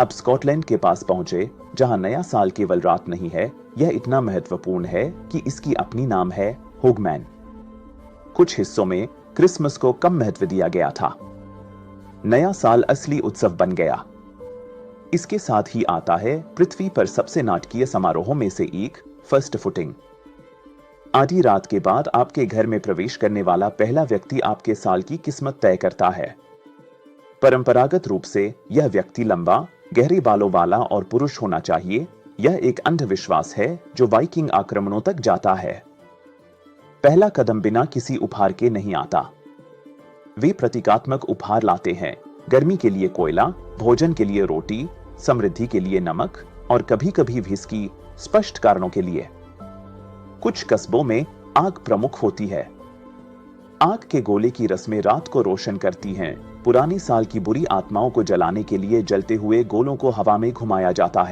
अब स्कॉटलैंड के पास पहुंचे, जहां नया साल केवल रात नहीं है, यह इतना महत्वपूर्ण है कि इसकी अपनी नाम है, होगमैन। कुछ हिस्सों में क्रिसमस को कम महत्व दिया गया था। नया साल असली उत्सव बन गया। इसके साथ ही आता है पृथ्वी पर सबसे नाटकीय समारोहों में से एक, फर्स्ट फुटिंग। आधी रात के बाद आपके घर में प्रवेश करने वाला पहला व्यक्ति आपके साल की किस्मत तय करता है। परंपरागत रूप से यह व्यक्ति लंबा, गहरे बालों वाला और पुरुष होना चाहिए। यह एक अंधविश्वास है जो वाइकिंग आक्रमणों तक जाता है। पहला कदम बिना किसी उपहार के नहीं आता। वे प्रतीकात्मक उपहार लाते हैं, गर्मी के लिए कोयला, भोजन के लिए रोटी, समृद्धि के लिए नमक और कभी-कभी व्हिस्की, स्पष्ट कारणों के लिए। कुछ कस्बों में आग प्रमुख होती है। आग के गोले की रस्में रात को रोशन करती हैं। पुराने साल की बुरी आत्माओं को जलाने के लिए जलते हुए गोलों को हवा में घुमाया जाता है।